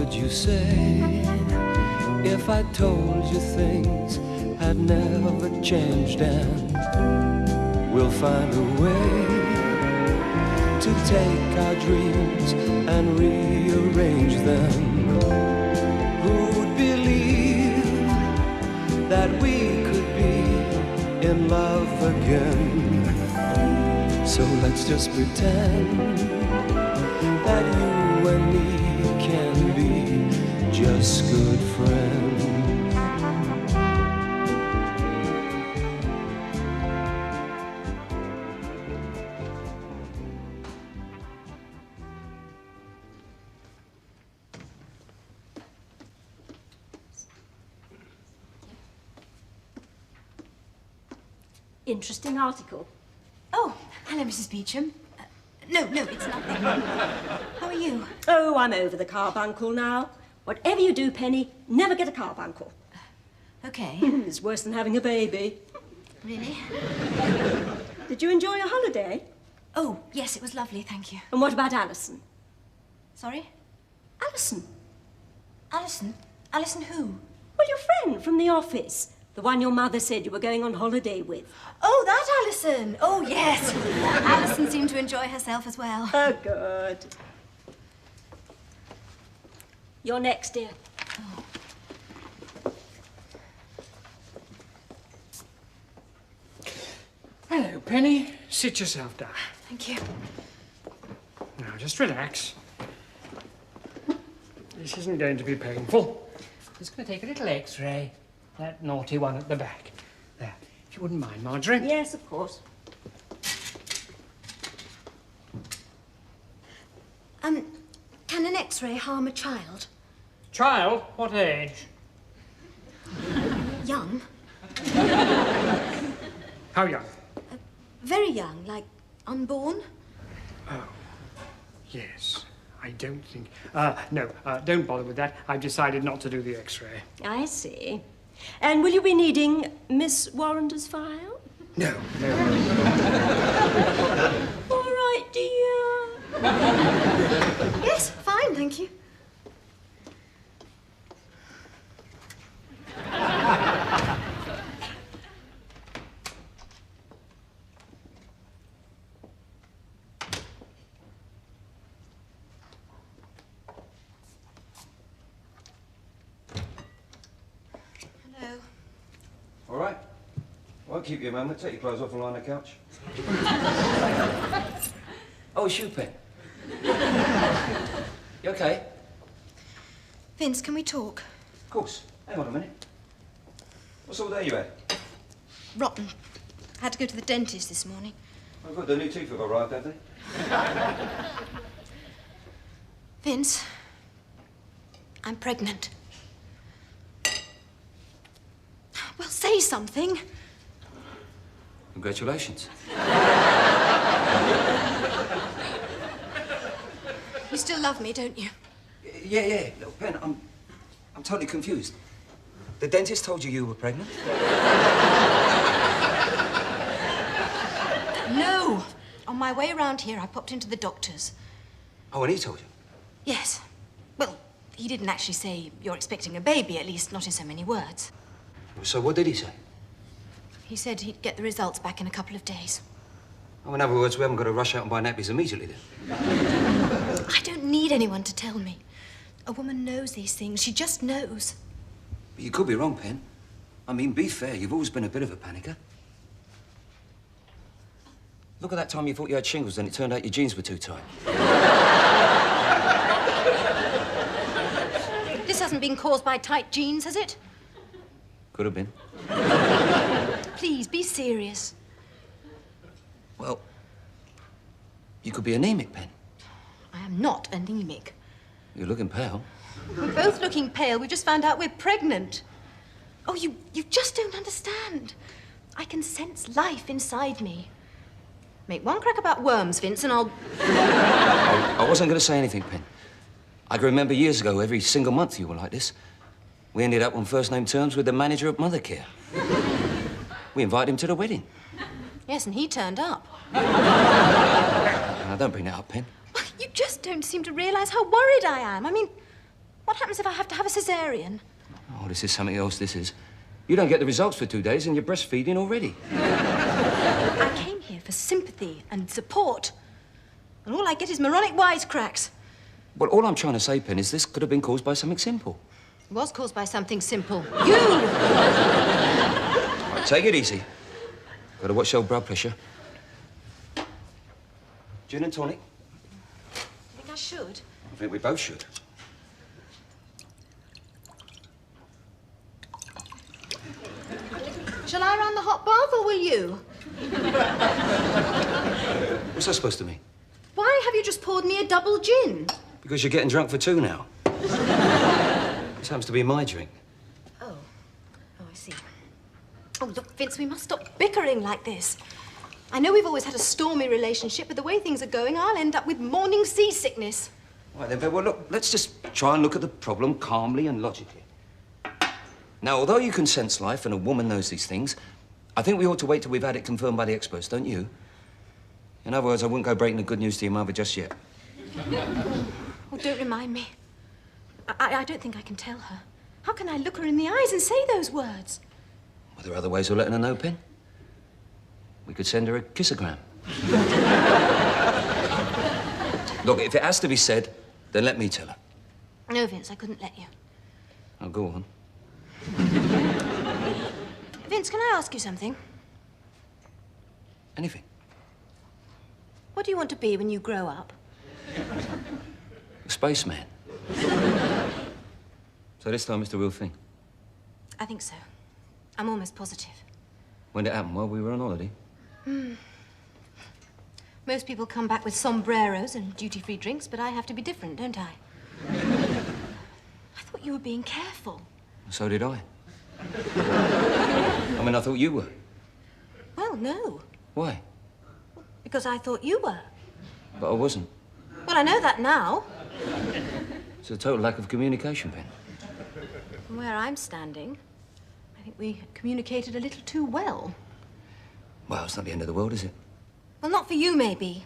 would you say if I told you things had never changed and we'll find a way to take our dreams and rearrange them? Who'd believe that we could be in love again? So let's just pretend that you and me can be just good friends. Interesting article. Oh, hello, Mrs. Beecham. No, it's nothing. How are you? Oh, I'm over the carbuncle now. Whatever you do, Penny, never get a carbuncle. Okay. It's worse than having a baby. Really? Did you enjoy your holiday? Oh, yes, it was lovely, thank you. And what about Alison? Sorry? Alison? Alison? Alison who? Well, your friend from the office. The one your mother said you were going on holiday with. Oh, that Alison! Oh, yes. Alison seemed to enjoy herself as well. Oh, good. You're next, dear. Oh. Hello, Penny. Sit yourself down. Thank you. Now, just relax. This isn't going to be painful. Just going to take a little X-ray. That naughty one at the back. There. If you wouldn't mind, Marjorie. Yes, of course. Can an X-ray harm a child? Child? What age? Young? How young? Very young, like unborn? Oh, yes. I don't think... no, don't bother with that. I've decided not to do the X-ray. I see. And will you be needing Miss Warrender's file? No. All right, dear. Yes, fine, thank you. Hello. All right. Won't keep you a moment. Take your clothes off and lie on the couch. Oh, it's you, Pen. You okay? Vince, can we talk? Of course. Hang on a minute. What's all day you had? Rotten. Had to go to the dentist this morning. Oh, good. The new teeth have arrived, have they? Vince, I'm pregnant. Well, say something. Congratulations. You still love me, don't you? Yeah. Look, Pen, I'm totally confused. The dentist told you were pregnant? No. On my way around here, I popped into the doctor's. Oh, and he told you? Yes. Well, he didn't actually say you're expecting a baby, at least not in so many words. So what did he say? He said he'd get the results back in a couple of days. Oh, in other words, we haven't got to rush out and buy nappies immediately, then? I don't need anyone to tell me. A woman knows these things. She just knows. But you could be wrong, Pen. I mean, be fair, you've always been a bit of a panicker. Look at that time you thought you had shingles, then it turned out your jeans were too tight. This hasn't been caused by tight jeans, has it? Could have been. Please, be serious. Well, you could be anemic, Pen. I am not anemic. You're looking pale. We're both looking pale. We just found out we're pregnant. Oh, you just don't understand. I can sense life inside me. Make one crack about worms, Vince, and I'll... I wasn't going to say anything, Pen. I can remember years ago, every single month you were like this. We ended up on first-name terms with the manager at Mothercare. We invited him to the wedding. Yes, and he turned up. Now, don't bring that up, Pen. You just don't seem to realize how worried I am. I mean, What happens if I have to have a cesarean? Oh, this is something else, this is. You don't get the results for 2 days and you're breastfeeding already. I came here for sympathy and support. And all I get is moronic wisecracks. Well, all I'm trying to say, Pen, is this could have been caused by something simple. It was caused by something simple. You! All right, take it easy. Got to watch your blood pressure. Gin and tonic? I think I should. I think we both should. Shall I run the hot bath or will you? What's that supposed to mean? Why have you just poured me a double gin? Because you're getting drunk for 2 now. This happens to be my drink. Oh, I see. Oh, look, Vince, we must stop bickering like this. I know we've always had a stormy relationship, but the way things are going, I'll end up with morning seasickness. All right, then, Ben, well, look, let's just try and look at the problem calmly and logically. Now, although you can sense life and a woman knows these things, I think we ought to wait till we've had it confirmed by the experts, don't you? In other words, I wouldn't go breaking the good news to your mother just yet. Oh, don't remind me. I don't think I can tell her. How can I look her in the eyes and say those words? Well, there are other ways of letting her know, Pen. We could send her a kissogram. Look, if it has to be said, then let me tell her. No, Vince, I couldn't let you. Oh, go on. Vince, can I ask you something? Anything. What do you want to be when you grow up? A spaceman. So this time it's the real thing. I think so. I'm almost positive. When did it happen? While we were on holiday? Most people come back with sombreros and duty-free drinks, but I have to be different, don't I? I thought you were being careful. So did I. I mean, I thought you were. Well, no. Why? Because I thought you were. But I wasn't. Well, I know that now. It's a total lack of communication, Ben. From where I'm standing, I think we communicated a little too well. Well, it's not the end of the world, is it? Well, not for you, maybe.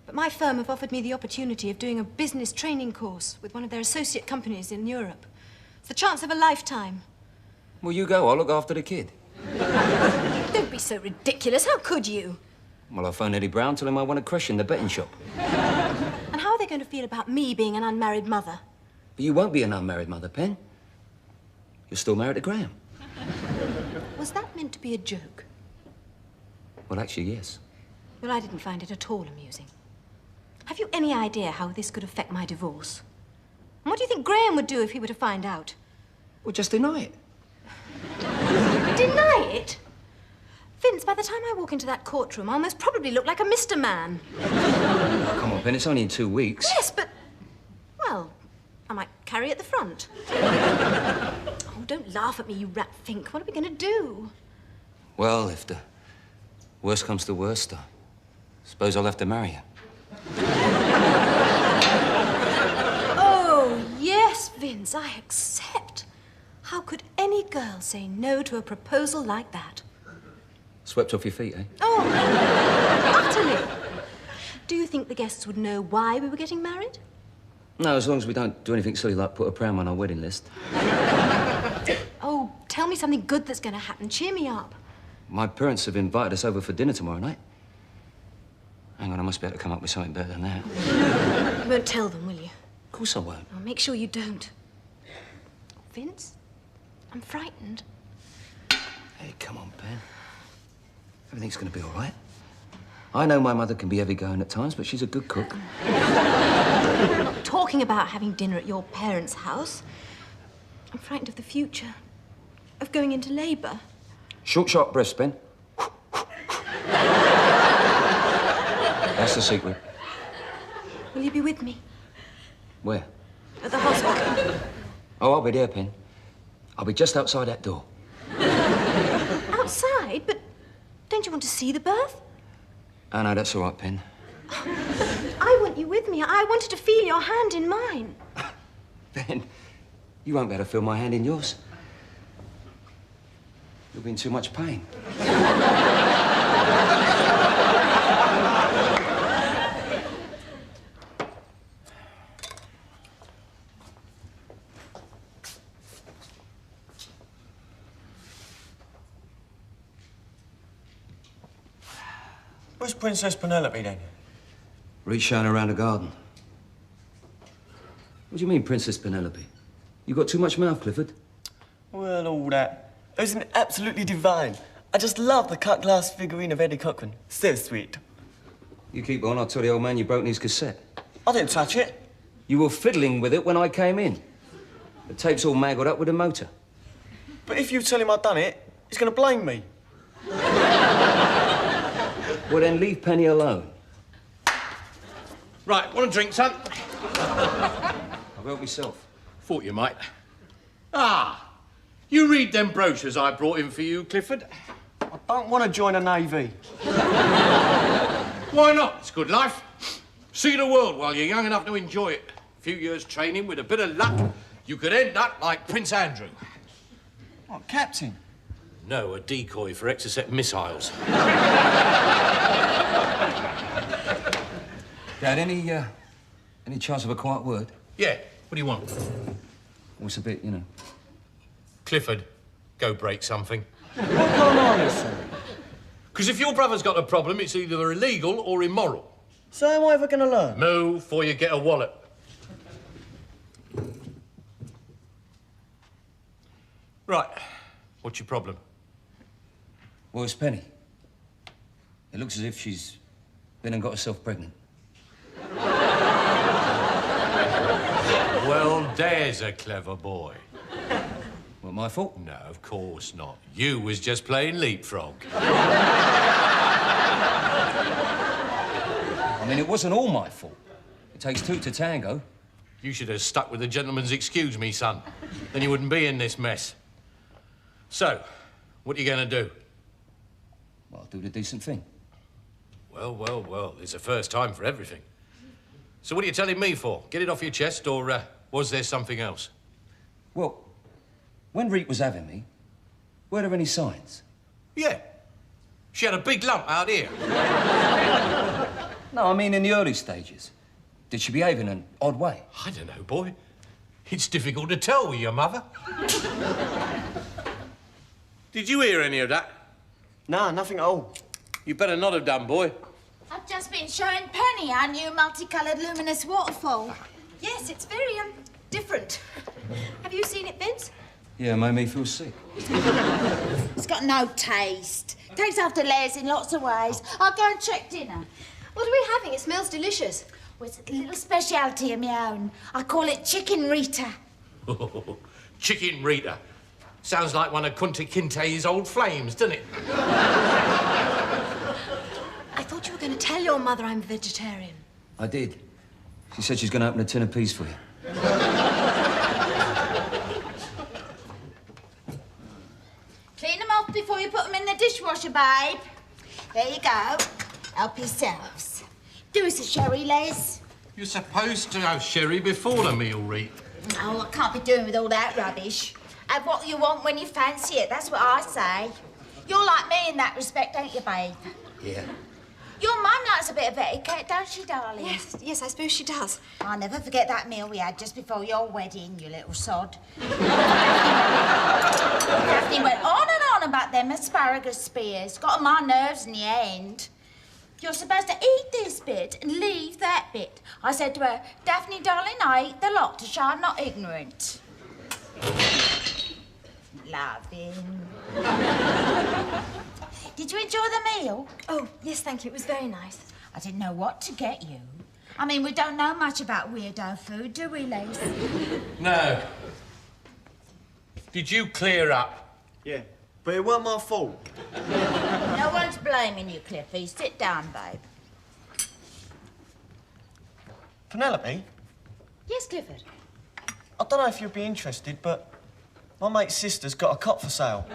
But my firm have offered me the opportunity of doing a business training course with one of their associate companies in Europe. It's the chance of a lifetime. Well, you go. I'll look after the kid. Don't be so ridiculous. How could you? Well, I'll phone Eddie Brown, tell him I want a crush in the betting shop. And how are they going to feel about me being an unmarried mother? But you won't be an unmarried mother, Pen. You're still married to Graham. Was that meant to be a joke? Well, actually, yes. Well, I didn't find it at all amusing. Have you any idea how this could affect my divorce? And what do you think Graham would do if he were to find out? Well, just deny it. Deny it? Vince, by the time I walk into that courtroom, I'll most probably look like a Mr. Man. Oh, come on, Ben. It's only in 2 weeks. Yes, but... well, I might carry at the front. Oh, don't laugh at me, you rat fink. What are we going to do? Well, if the worst comes to worst, I suppose I'll have to marry you. Oh, yes, Vince, I accept. How could any girl say no to a proposal like that? Swept off your feet, eh? Oh, utterly. Do you think the guests would know why we were getting married? No, as long as we don't do anything silly like put a pram on our wedding list. Oh, tell me something good that's going to happen. Cheer me up. My parents have invited us over for dinner tomorrow night. Hang on, I must be able to come up with something better than that. You won't tell them, will you? Of course I won't. I'll make sure you don't. Vince, I'm frightened. Hey, come on, Ben. Everything's going to be all right. I know my mother can be heavy-going at times, but she's a good cook. I'm not talking about having dinner at your parents' house. I'm frightened of the future, of going into labour. Short, sharp breaths, Ben. That's the secret. Will you be with me Where? at the hospital? Oh, I'll be there, Pen. I'll be just outside that door. Outside? But don't you want to see the birth? Oh, no, that's all right, Pen. I want you with me. I wanted to feel your hand in mine. Ben, you won't be able to feel my hand in yours. You'll be in too much pain. Princess Penelope, then? Reach showing around the garden. What do you mean, Princess Penelope? You got too much mouth, Clifford. Well, all that. Isn't absolutely divine? I just love the cut glass figurine of Eddie Cochran. So sweet. You keep on, I'll tell the old man you broke his cassette. I didn't touch it. You were fiddling with it when I came in. The tape's all mangled up with the motor. But if you tell him I've done it, he's going to blame me. Well, then leave Penny alone. Right, want a drink, son? I'll help myself. Thought you might. Ah, you read them brochures I brought in for you, Clifford? I don't want to join a navy. Why not? It's good life. See the world while you're young enough to enjoy it. A few years training with a bit of luck, you could end up like Prince Andrew. What, Captain? No, a decoy for Exocet missiles. Dad, any chance of a quiet word? Yeah, what do you want? What's a bit, you know? Clifford, go break something. What going on here, son? Because if your brother's got a problem, it's either illegal or immoral. So am I ever going to learn? Move before you get a wallet. Right, what's your problem? Well, it's Penny. It looks as if she's been and got herself pregnant. Well, there's a clever boy. What, my fault? No, of course not. You was just playing leapfrog. I mean, it wasn't all my fault. It takes two to tango. You should have stuck with the gentleman's excuse me, son. Then you wouldn't be in this mess. So, what are you going to do? Well, I'll do the decent thing. Well, well, well, there's a first time for everything. So what are you telling me for? Get it off your chest, or was there something else? Well, when Reet was having me, were there any signs? Yeah. She had a big lump out here. No, I mean in the early stages. Did she behave in an odd way? I don't know, boy. It's difficult to tell with your mother. Did you hear any of that? Nah, nothing at all. You better not have done, boy. I've just been showing Penny our new multicoloured luminous waterfall. Yes, it's very, different. Have you seen it, Vince? Yeah, made me feel sick. It's got no taste. Takes after Les in lots of ways. I'll go and check dinner. What are we having? It smells delicious. Well, it's a little speciality of my own. I call it chicken Rita. Chicken Rita. Sounds like one of Kunta Kinte's old flames, doesn't it? I thought you were going to tell your mother I'm vegetarian. I did. She said she's going to open a tin of peas for you. Clean them off before you put them in the dishwasher, babe. There you go. Help yourselves. Do us a sherry, Les. You're supposed to have sherry before the meal, Reet. Oh, I can't be doing with all that rubbish. Have what you want when you fancy it, that's what I say. You're like me in that respect, ain't you, babe? Yeah. Your mum likes a bit of etiquette, don't she, darling? Yes, I suppose she does. I'll never forget that meal we had just before your wedding, you little sod. Daphne went on and on about them asparagus spears. Got on my nerves in the end. You're supposed to eat this bit and leave that bit. I said to her, Daphne, darling, I eat the lot to show I'm not ignorant. Loving. Did you enjoy the meal? Oh, yes, thank you. It was very nice. I didn't know what to get you. I mean, we don't know much about weirdo food, do we, Les? No. Did you clear up? Yeah, but it weren't my fault. No one's blaming you, Cliffy. Sit down, babe. Penelope, Yes, Clifford. I don't know if you'd be interested, but my mate's sister's got a cot for sale.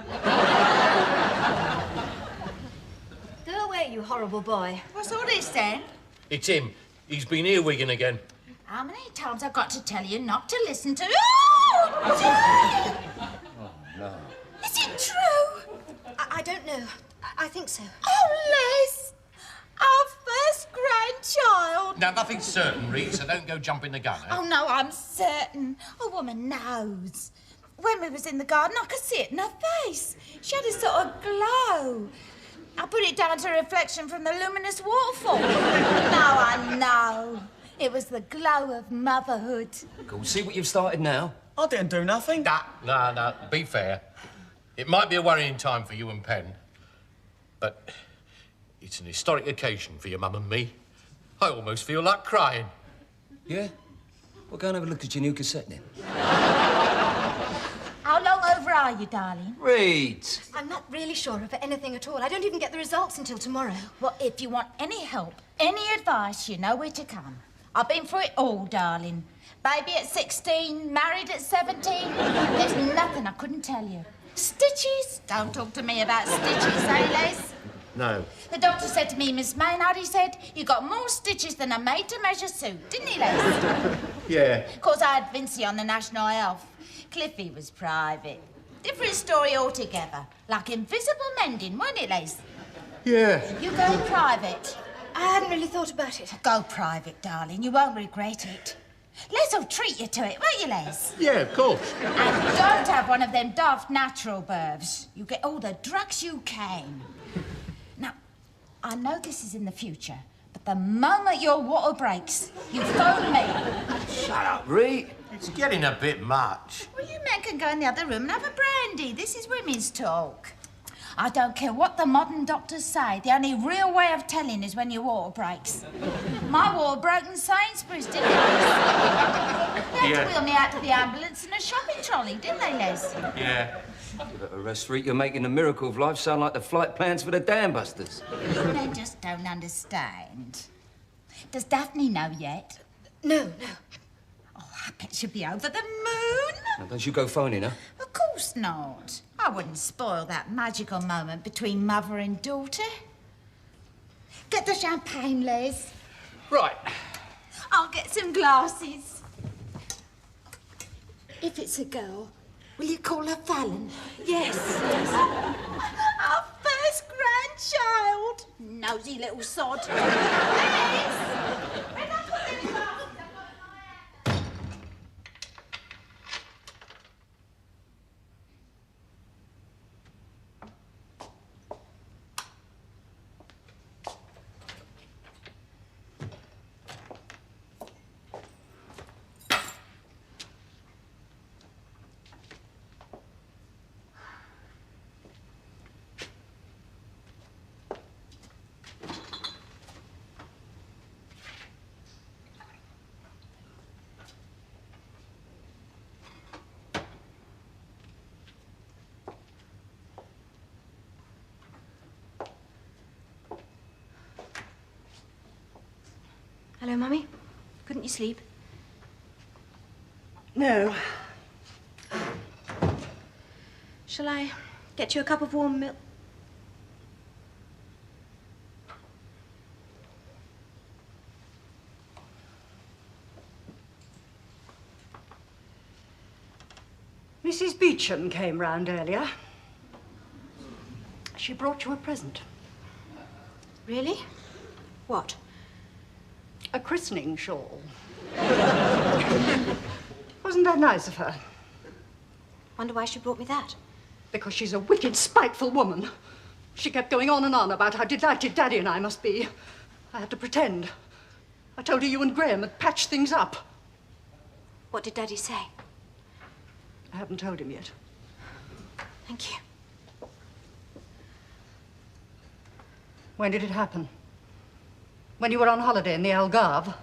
Go away, you horrible boy. What's all this, then? It's him. He's been earwigging again. How many times I've got to tell you not to listen to... Oh, Jane! Oh, no. Is it true? I don't know. I think so. Oh, Les! Our first grandchild! Now, nothing's certain, Reet, so don't go jumping the gun, eh? Oh, no, I'm certain. A woman knows. When we was in the garden, I could see it in her face. She had a sort of glow. I put it down to reflection from the luminous waterfall. Now I know. It was the glow of motherhood. Cool. See what you've started now? I didn't do nothing. No, be fair. It might be a worrying time for you and Pen, but it's an historic occasion for your mum and me. I almost feel like crying. Yeah? Well, go and have a look at your new cassette then. How long over are you, darling? Read. I'm not really sure of anything at all. I don't even get the results until tomorrow. Well, if you want any help, any advice, you know where to come. I've been through it all, darling. Baby at 16, married at 17. There's nothing I couldn't tell you. Stitches? Don't talk to me about stitches, eh, Les? No. The doctor said to me, Miss Maynard, he said, you got more stitches than a made-to-measure suit, didn't he, Les? Yeah. Of course, I had Vincey on the National Health. Cliffy was private. Different story altogether. Like invisible mending, weren't it, Les? Yeah. You go private. I hadn't really thought about it. Go private, darling. You won't regret it. Les will treat you to it, won't you, Les? Yeah, of course. And don't have one of them daft natural births. You get all the drugs you can. Now, I know this is in the future, but the moment your water breaks, you phone me. Shut up, Ree. It's getting a bit much. Well, you men can go in the other room and have a brandy. This is women's talk. I don't care what the modern doctors say. The only real way of telling is when your water breaks. My water broke in Sainsbury's, didn't it? They had to wheel me out to the ambulance in a shopping trolley, didn't they, Les? Yeah. Give it a rest, Ree. You're making the miracle of life sound like the flight plans for the Dam Busters. They just don't understand. Does Daphne know yet? No. Oh, I bet she'll be over the moon. Now, don't you go phoning her. Of course not. I wouldn't spoil that magical moment between mother and daughter. Get the champagne, Les. Right. I'll get some glasses. If it's a girl, Will you call her Fallon? yes. Our first grandchild. Nosy little sod. Yes. Hello, Mummy. Couldn't you sleep? No. Shall I get you a cup of warm milk? Mrs. Beecham came round earlier. She brought you a present. Really? What? A christening shawl. Wasn't that nice of her? Wonder why she brought me that. Because she's a wicked, spiteful woman. She kept going on and on about how delighted Daddy and I must be. I had to pretend. I told her you and Graham had patched things up. What did Daddy say? I haven't told him yet. Thank you. When did it happen? When you were on holiday in the Algarve?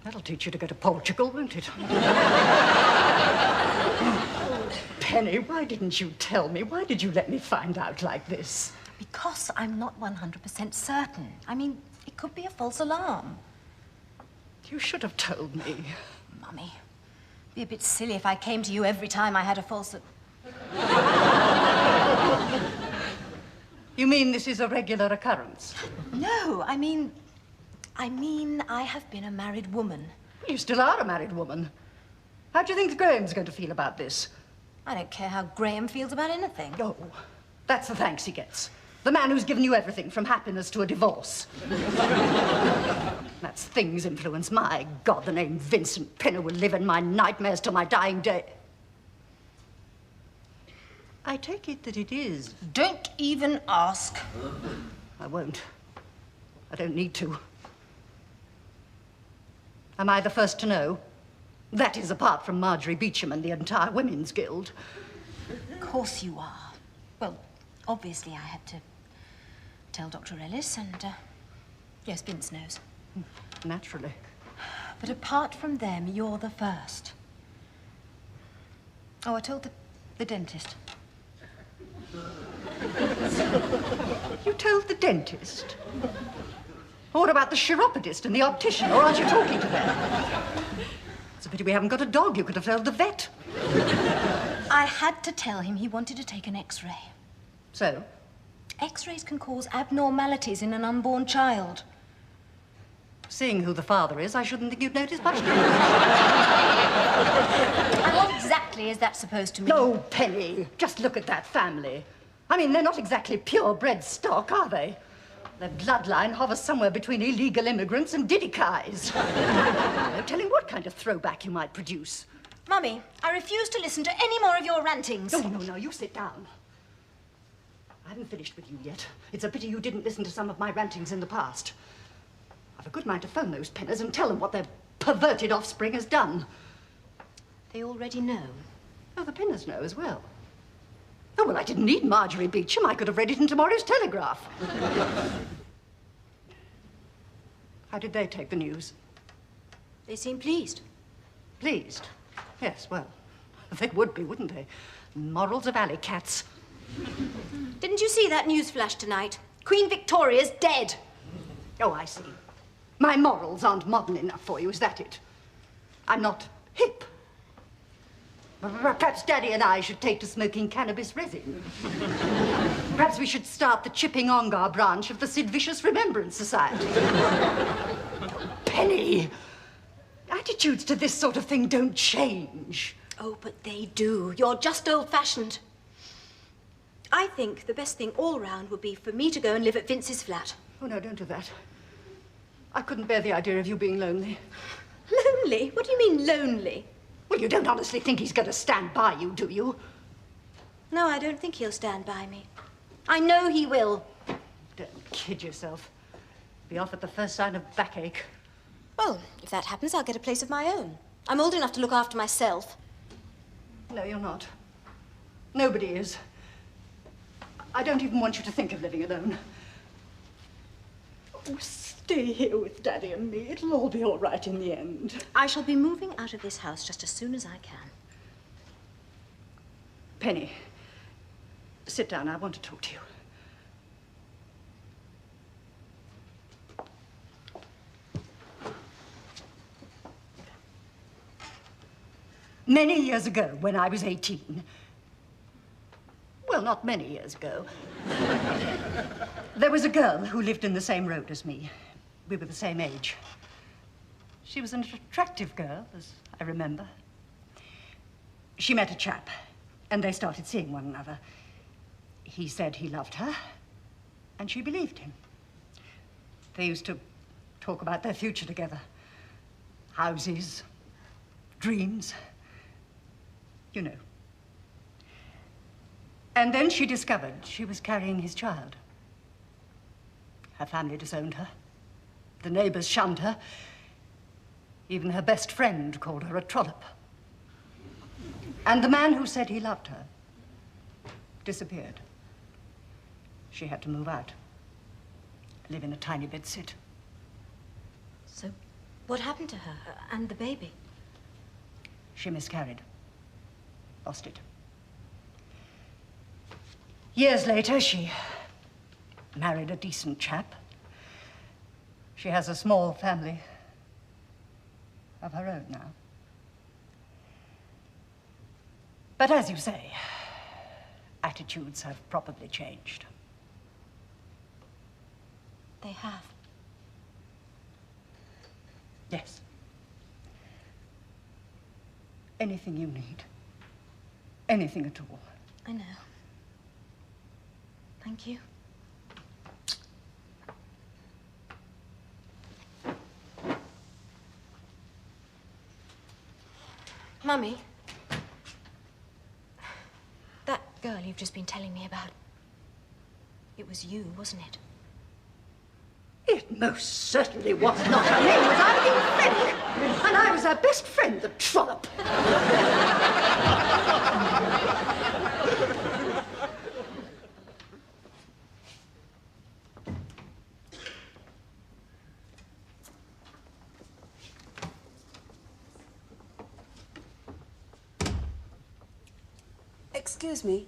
That'll teach you to go to Portugal, won't it? Penny, why didn't you tell me? Why did you let me find out like this? Because I'm not 100% certain. I mean, it could be a false alarm. You should have told me. Mummy, it'd be a bit silly if I came to you every time I had a false... You mean this is a regular occurrence? No, I mean I have been a married woman. You still are a married woman. How do you think Graham's going to feel about this? I don't care how Graham feels about anything. Oh, that's the thanks he gets. The man who's given you everything from happiness to a divorce. That's things influence. My God, the name Vincent Pinner will live in my nightmares till my dying day. I take it that it is. Don't even ask. I won't. I don't need to. Am I the first to know? That is, apart from Marjorie Beecham and the entire Women's Guild. Of course you are. Well, obviously I had to tell Dr. Ellis and, yes, Vince knows. Naturally. But apart from them, you're the first. Oh, I told the dentist. You told the dentist? What about the chiropodist and the optician, or aren't you talking to them? It's a pity we haven't got a dog. You could have told the vet. I had to tell him he wanted to take an X-ray. So? X-rays can cause abnormalities in an unborn child. Seeing who the father is, I shouldn't think you'd notice much. And what exactly is that supposed to mean? No, Penny. Just look at that family. I mean, they're not exactly purebred stock, are they? Their bloodline hovers somewhere between illegal immigrants and Didikais. No telling what kind of throwback you might produce. Mummy, I refuse to listen to any more of your rantings. No, you sit down. I haven't finished with you yet. It's a pity you didn't listen to some of my rantings in the past. I've a good mind to phone those Penners and tell them what their perverted offspring has done. They already know. Oh, the Penners know as well. Oh, well, I didn't need Marjorie Beecham. I could have read it in tomorrow's Telegraph. How did they take the news? They seem pleased. Pleased? Yes, well, they would be, wouldn't they? Morals of alley cats. Didn't you see that news flash tonight? Queen Victoria's dead. Oh, I see. My morals aren't modern enough for you, is that it? I'm not hip. Perhaps Daddy and I should take to smoking cannabis resin. Perhaps we should start the Chipping Ongar branch of the Sid Vicious Remembrance Society. Penny! Attitudes to this sort of thing don't change. Oh, but they do. You're just old-fashioned. I think the best thing all round would be for me to go and live at Vince's flat. Oh, no, don't do that. I couldn't bear the idea of you being lonely. Lonely? What do you mean, lonely? Well, you don't honestly think he's going to stand by you, do you? No, I don't think he'll stand by me. I know he will. Don't kid yourself. Be off at the first sign of backache. Well, if that happens, I'll get a place of my own. I'm old enough to look after myself. No, you're not. Nobody is. I don't even want you to think of living alone. Oh, stay here with Daddy and me. It'll all be all right in the end. I shall be moving out of this house just as soon as I can. Penny, sit down. I want to talk to you. Many years ago, when I was 18, well, not many years ago, there was a girl who lived in the same road as me. We were the same age. She was an attractive girl, as I remember. She met a chap, and they started seeing one another. He said he loved her, and she believed him. They used to talk about their future together. Houses, dreams, you know. And then she discovered she was carrying his child. Her family disowned her. The neighbors shunned her. Even her best friend called her a trollop. And the man who said he loved her disappeared. She had to move out, live in a tiny bedsit. So, what happened to her and the baby? She miscarried. Lost it. Years later, she married a decent chap. She has a small family of her own now. But as you say, attitudes have probably changed. They have. Yes. Anything you need. Anything at all. I know. Thank you. Mummy, that girl you've just been telling me about. It was you, wasn't it? It most certainly was not. Her name was Eileen Fenwick, and I was her best friend, the trollop. Excuse me,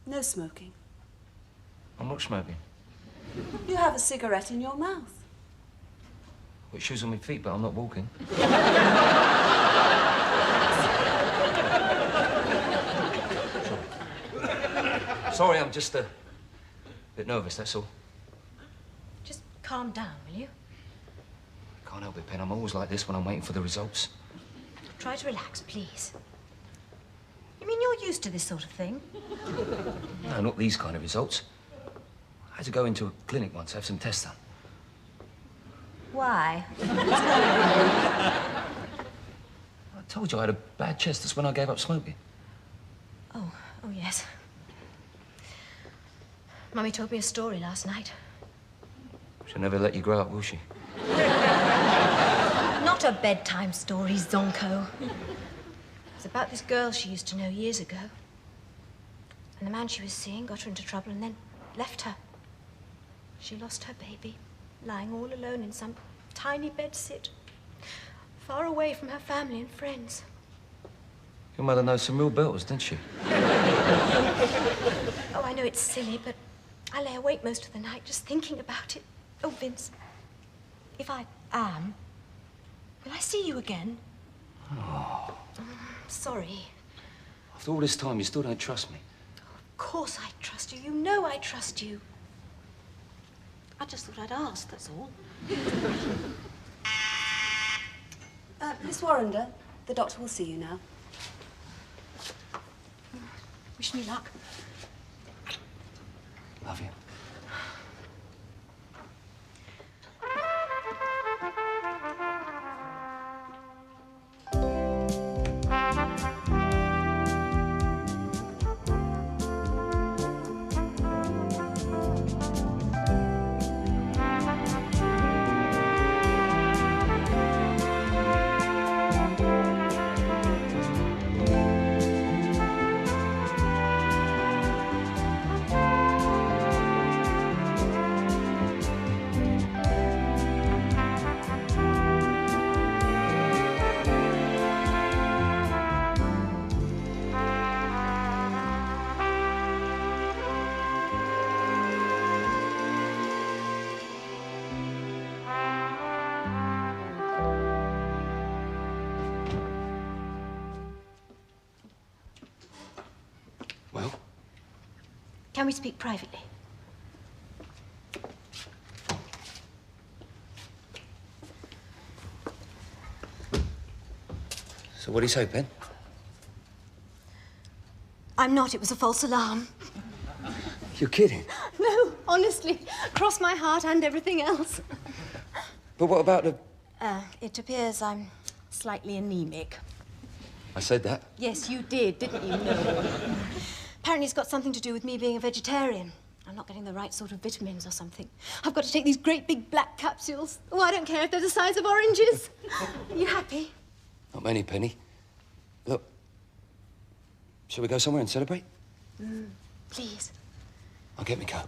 no smoking. I'm not smoking. You have a cigarette in your mouth. Got shoes on my feet, but I'm not walking. Sorry, I'm just a bit nervous, that's all. Just calm down, will you? Can't help it, Pen. I'm always like this when I'm waiting for the results. Try to relax, please. You mean you're used to this sort of thing? No, not these kind of results. I had to go into a clinic once, have some tests done. Why? I told you I had a bad chest. That's when I gave up smoking. Oh, yes. Mummy told me a story last night. She'll never let you grow up, will she? Not a bedtime story, Zonko. It's about this girl she used to know years ago. And the man she was seeing got her into trouble and then left her. She lost her baby, lying all alone in some tiny bedsit, far away from her family and friends. Your mother knows some real belters, didn't she? Oh, I know it's silly, but I lay awake most of the night just thinking about it. Oh, Vince, if I am, will I see you again? Oh. Sorry. After all this time, you still don't trust me. Of course I trust you. You know I trust you. I just thought I'd ask, that's all. Miss Warrender, the doctor will see you now. Wish me luck. Love you. Well? Can we speak privately? So what do you say, Pen? I'm not. It was a false alarm. You're kidding. No, honestly. Cross my heart and everything else. But what about the... It appears I'm slightly anemic. I said that. Yes, you did, didn't you? No. Apparently it's got something to do with me being a vegetarian. I'm not getting the right sort of vitamins or something. I've got to take these great big black capsules. Oh, I don't care if they're the size of oranges. Are you happy? Not many, Penny. Look, shall we go somewhere and celebrate? Please. I'll get me coat.